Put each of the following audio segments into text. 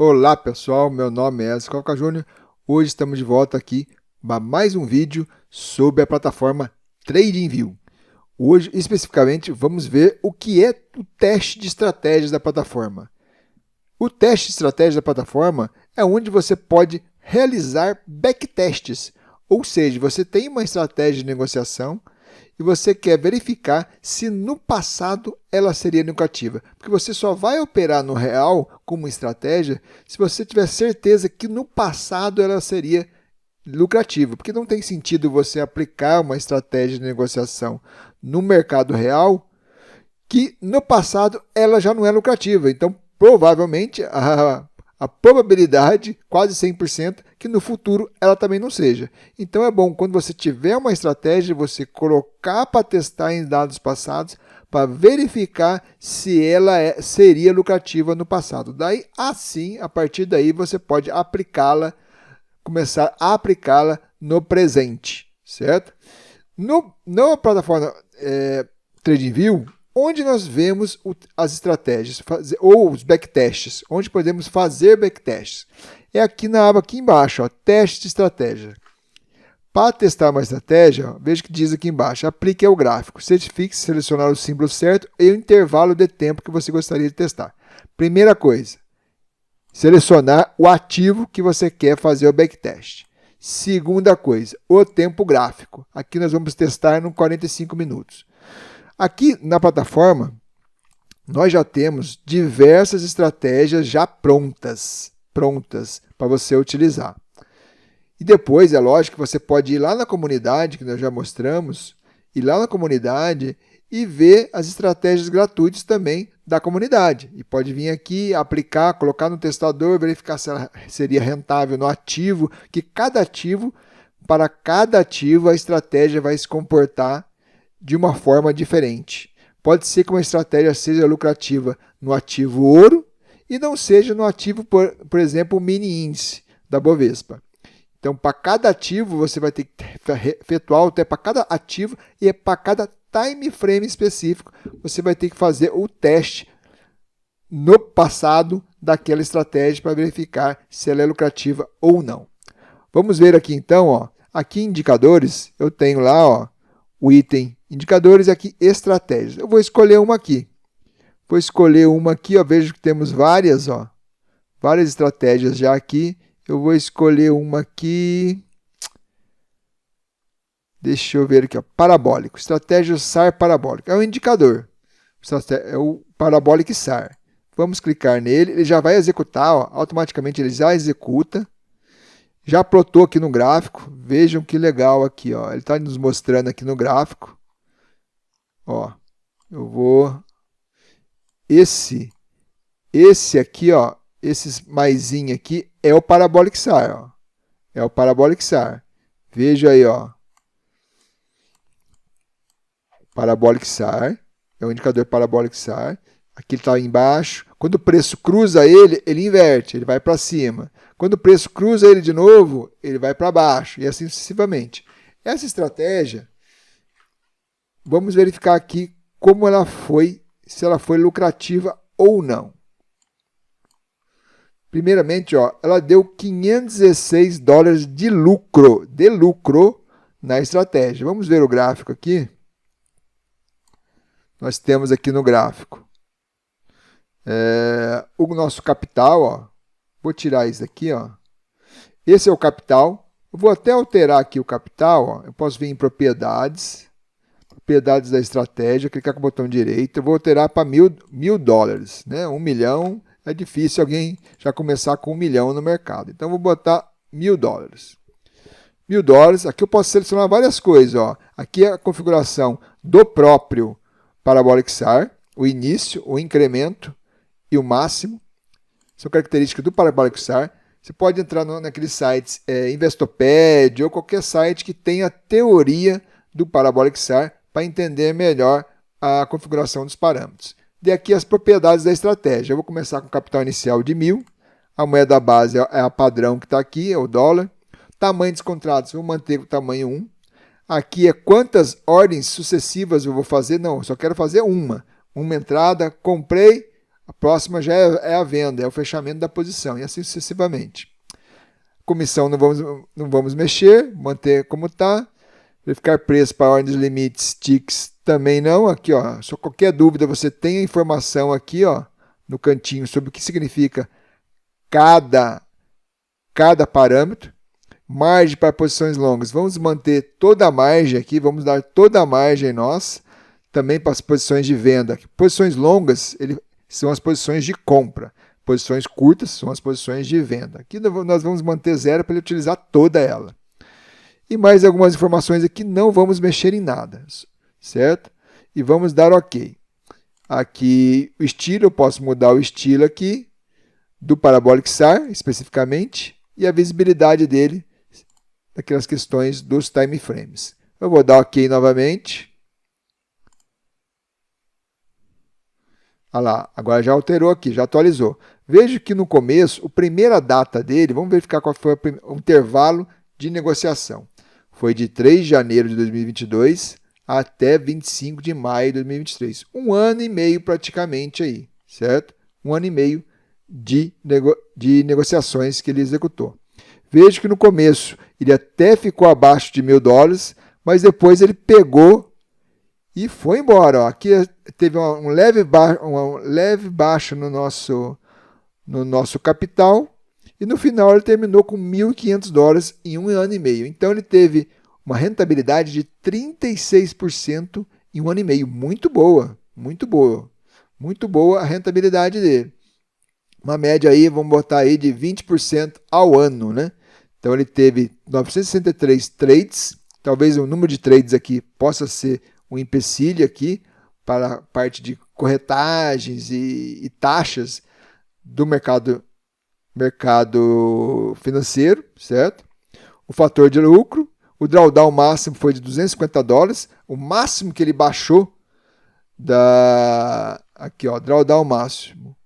Olá pessoal, meu nome é Edson Coca Júnior. Hoje estamos de volta aqui para mais um vídeo sobre a plataforma TradingView. Hoje, especificamente, vamos ver o que é o teste de estratégias da plataforma. O teste de estratégia da plataforma é onde você pode realizar backtests, ou seja, você tem uma estratégia de negociação e você quer verificar se no passado ela seria lucrativa. Porque você só vai operar no real como estratégia se você tiver certeza que no passado ela seria lucrativa. Porque não tem sentido você aplicar uma estratégia de negociação no mercado real que no passado ela já não é lucrativa. Então, provavelmente, a probabilidade, quase 100%, que no futuro ela também não seja. Então é bom, quando você tiver uma estratégia, você colocar para testar em dados passados, para verificar se ela seria lucrativa no passado. Daí, assim, a partir daí, você pode aplicá-la, começar a aplicá-la no presente, certo? Na plataforma TradingView, onde nós vemos as estratégias, ou os backtests, onde podemos fazer backtests. É aqui na aba aqui embaixo, ó, teste de estratégia. Para testar uma estratégia, ó, veja que diz aqui embaixo, aplique ao gráfico, certifique-se selecionar o símbolo certo e o intervalo de tempo que você gostaria de testar. Primeira coisa, selecionar o ativo que você quer fazer o backtest. Segunda coisa, o tempo gráfico. Aqui nós vamos testar no 45 minutos. Aqui na plataforma, nós já temos diversas estratégias já prontas para você utilizar. E depois, é lógico que você pode ir lá na comunidade, que nós já mostramos, ir lá na comunidade e ver as estratégias gratuitas também da comunidade. E pode vir aqui, aplicar, colocar no testador, verificar se ela seria rentável no ativo, que para cada ativo, a estratégia vai se comportar de uma forma diferente. Pode ser que uma estratégia seja lucrativa no ativo ouro e não seja no ativo, por exemplo, o mini índice da Bovespa. Então, para cada ativo, você vai ter que efetuar até para cada ativo e para cada time frame específico, você vai ter que fazer o teste no passado daquela estratégia para verificar se ela é lucrativa ou não. Vamos ver aqui então, ó, aqui em indicadores, eu tenho lá, ó, o item indicadores aqui, estratégias. Eu vou escolher uma aqui. Vou escolher uma aqui, ó, vejo que temos várias estratégias já aqui. Eu vou escolher uma aqui. Deixa eu ver aqui, ó, parabólico. Estratégia SAR parabólico. É um indicador. É o Parabolic SAR. Vamos clicar nele. Ele já vai executar, ó, automaticamente ele já executa. Já plotou aqui no gráfico. Vejam que legal aqui, ó. Ele está nos mostrando aqui no gráfico. Ó, eu vou... Esse aqui, ó, esse maisinho aqui é o Parabolic SAR, ó. É o Parabolic SAR. Veja aí, ó. Parabolic SAR. É o indicador Parabolic SAR. Aqui ele está embaixo. Quando o preço cruza ele, ele inverte, ele vai para cima. Quando o preço cruza ele de novo, ele vai para baixo. E assim sucessivamente. Essa estratégia, vamos verificar aqui como ela foi, se ela foi lucrativa ou não. Primeiramente, ó, ela deu 516 dólares de lucro na estratégia. Vamos ver o gráfico aqui. Nós temos aqui no gráfico o nosso capital, ó. Vou tirar isso aqui, ó. Esse é o capital. Eu vou até alterar aqui o capital, ó. Eu posso vir em propriedades da estratégia, clicar com o botão direito. Eu vou alterar para mil dólares, né? 1 milhão. É difícil alguém já começar com 1 milhão no mercado. Então, eu vou botar 1.000 dólares. 1.000 dólares. Aqui eu posso selecionar várias coisas, ó. Aqui é a configuração do próprio Parabolic SAR, o início, o incremento e o máximo. São características do Parabolic SAR. Você pode entrar naqueles sites Investopad ou qualquer site que tenha teoria do Parabolic SAR para entender melhor a configuração dos parâmetros. De aqui as propriedades da estratégia. Eu vou começar com capital inicial de 1.000. A moeda base é a padrão que está aqui, é o dólar. Tamanho dos contratos, vou manter o tamanho 1. Aqui é quantas ordens sucessivas eu vou fazer. Não, eu só quero fazer uma. Uma entrada, comprei, A próxima já é a venda, é o fechamento da posição, e assim sucessivamente. Comissão não vamos mexer, manter como está. Verificar preço para ordens limites, ticks também não. Aqui, ó, só qualquer dúvida você tem a informação aqui, ó, no cantinho sobre o que significa cada parâmetro. Margem para posições longas, vamos manter toda a margem aqui, vamos dar toda a margem nós, também para as posições de venda. Posições longas são as posições de compra, posições curtas são as posições de venda. Aqui nós vamos manter zero para ele utilizar toda ela. E mais algumas informações aqui, não vamos mexer em nada, certo? E vamos dar OK. Aqui o estilo, eu posso mudar o estilo aqui, do Parabolic SAR especificamente, e a visibilidade dele, daquelas questões dos time frames. Eu vou dar OK novamente. Olha lá, agora já alterou aqui, já atualizou. Veja que no começo, a primeira data dele, vamos verificar qual foi o intervalo de negociação. Foi de 3 de janeiro de 2022 até 25 de maio de 2023. 1 ano e meio praticamente aí, certo? 1 ano e meio de negociações que ele executou. Veja que no começo ele até ficou abaixo de $1.000, mas depois ele pegou e foi embora. Ó. Aqui teve uma leve baixa no nosso capital e no final ele terminou com $1.500 em 1 ano e meio. Então ele teve uma rentabilidade de 36% em 1 ano e meio. Muito boa, muito boa. Muito boa a rentabilidade dele. Uma média aí, vamos botar aí de 20% ao ano, né? Então ele teve 963 trades, talvez o número de trades aqui possa ser um empecilho aqui para a parte de corretagens e taxas do mercado financeiro, certo? O fator de lucro, o drawdown máximo foi de $250, o máximo que ele baixou aqui ó, drawdown máximo.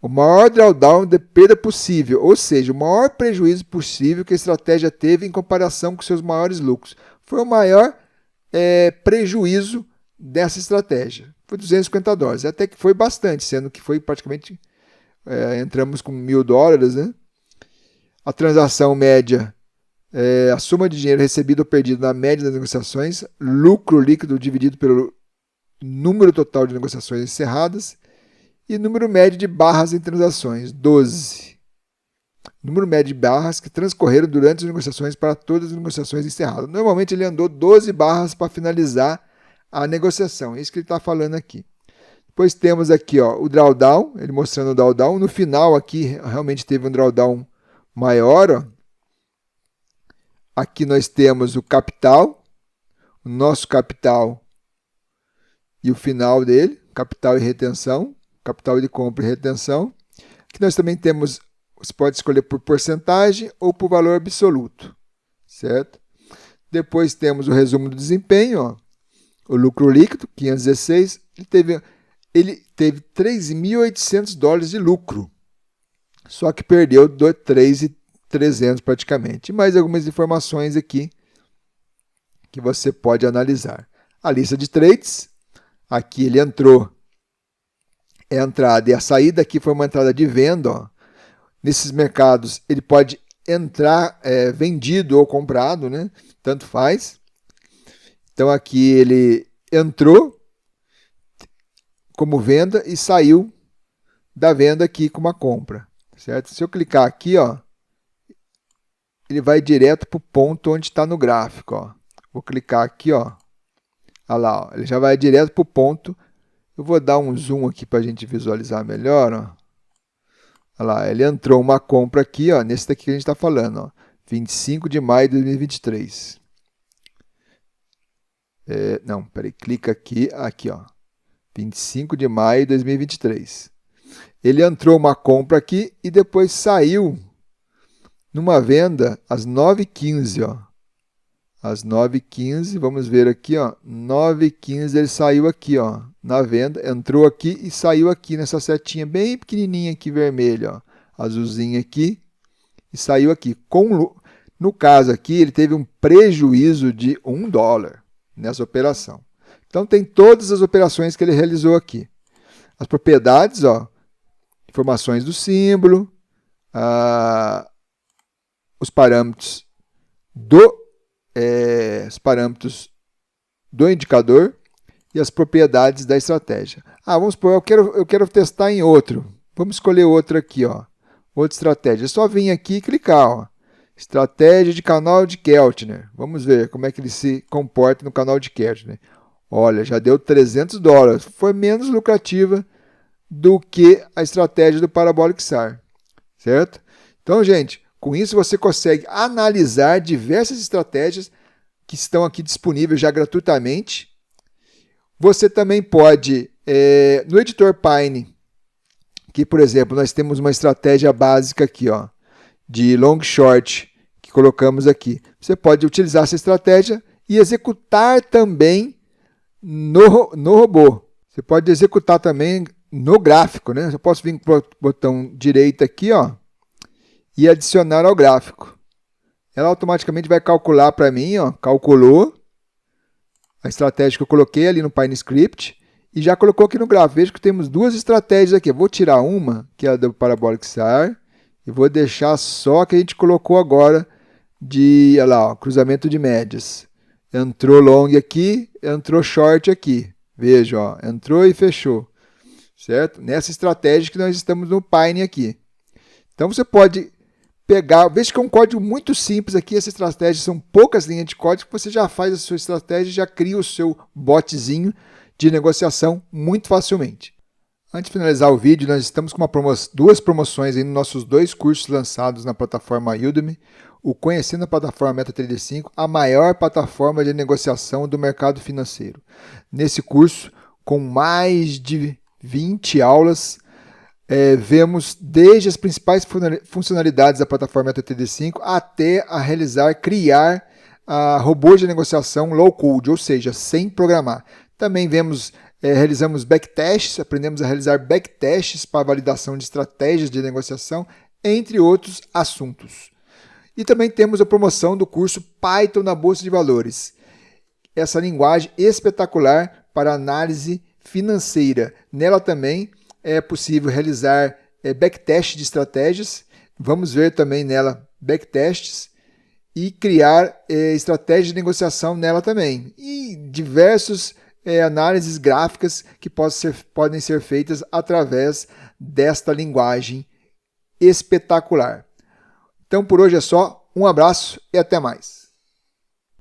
O maior drawdown de perda possível, ou seja, o maior prejuízo possível que a estratégia teve em comparação com seus maiores lucros. Foi o maior prejuízo dessa estratégia. Foi $250, até que foi bastante, sendo que foi praticamente, entramos com $1.000, né? A transação média, a soma de dinheiro recebido ou perdido na média das negociações, lucro líquido dividido pelo número total de negociações encerradas, e número médio de barras em transações, 12. Número médio de barras que transcorreram durante as negociações para todas as negociações encerradas. Normalmente ele andou 12 barras para finalizar a negociação. É isso que ele está falando aqui. Depois temos aqui ó, o drawdown, ele mostrando o drawdown. No final aqui realmente teve um drawdown maior. Ó. Aqui nós temos o capital, o nosso capital e o final dele, capital e retenção. Capital de compra e retenção. Aqui nós também temos, você pode escolher por porcentagem ou por valor absoluto, certo? Depois temos o resumo do desempenho, ó. O lucro líquido, 516, ele teve $3.800 de lucro, só que perdeu 3.300 praticamente. E mais algumas informações aqui que você pode analisar. A lista de trades, aqui ele entrou. É a entrada e a saída aqui foi uma entrada de venda. Ó. Nesses mercados ele pode entrar vendido ou comprado, né? Tanto faz. Então aqui ele entrou como venda e saiu da venda aqui com uma compra, certo? Se eu clicar aqui, ó, ele vai direto para o ponto onde está no gráfico. Ó. Vou clicar aqui, ó. Olha lá, ó. Ele já vai direto para o ponto. Eu vou dar um zoom aqui para a gente visualizar melhor. Ó. Olha lá, ele entrou uma compra aqui, ó, nesse daqui que a gente está falando, ó, 25 de maio de 2023. Não, peraí, clica aqui, ó, 25 de maio de 2023. Ele entrou uma compra aqui e depois saiu numa venda às 9h15, ó. Às 9h15, vamos ver aqui, ó, 9h15 ele saiu aqui, ó, na venda, entrou aqui e saiu aqui nessa setinha bem pequenininha aqui, vermelha, ó, azulzinha aqui, e saiu aqui. No caso aqui, ele teve um prejuízo de $1 nessa operação. Então, tem todas as operações que ele realizou aqui. As propriedades, ó, informações do símbolo, os parâmetros do indicador e as propriedades da estratégia. Vamos supor, eu quero testar em outro. Vamos escolher outro aqui, ó. Outra estratégia. É só vir aqui e clicar, ó. Estratégia de canal de Keltner. Vamos ver como é que ele se comporta no canal de Keltner. Olha, já deu $300. Foi menos lucrativa do que a estratégia do Parabolic SAR, certo? Então, gente, com isso você consegue analisar diversas estratégias que estão aqui disponíveis já gratuitamente. Você também pode, no editor Pine, que, por exemplo, nós temos uma estratégia básica aqui, ó, de long short, que colocamos aqui. Você pode utilizar essa estratégia e executar também no robô. Você pode executar também no gráfico, né? Eu posso vir com o botão direito aqui, ó, e adicionar ao gráfico. Ela automaticamente vai calcular para mim, ó, calculou a estratégia que eu coloquei ali no PineScript e já colocou aqui no gráfico. Veja que temos duas estratégias aqui. Eu vou tirar uma, que é a do Parabolic SAR, e vou deixar só a que a gente colocou agora de, olha lá, ó, cruzamento de médias. Entrou long aqui, entrou short aqui. Veja, ó, entrou e fechou. Certo? Nessa estratégia que nós estamos no Pine aqui. Então você pode pegar, veja que é um código muito simples aqui, essa estratégia são poucas linhas de código, você já faz a sua estratégia, já cria o seu botzinho de negociação muito facilmente. Antes de finalizar o vídeo, nós estamos com duas promoções aí nos nossos 2 cursos lançados na plataforma Udemy, o Conhecendo a Plataforma MetaTrader 5, a maior plataforma de negociação do mercado financeiro. Nesse curso, com mais de 20 aulas, vemos desde as principais funcionalidades da plataforma MetaTrader 5 até criar robôs de negociação low code, ou seja, sem programar. Também realizamos backtests, aprendemos a realizar backtests para validação de estratégias de negociação, entre outros assuntos. E também temos a promoção do curso Python na Bolsa de Valores. Essa linguagem espetacular para análise financeira. Nela também é possível realizar backtest de estratégias. Vamos ver também nela backtests e criar estratégias de negociação nela também. E diversas análises gráficas que podem ser feitas através desta linguagem espetacular. Então, por hoje é só. Um abraço e até mais.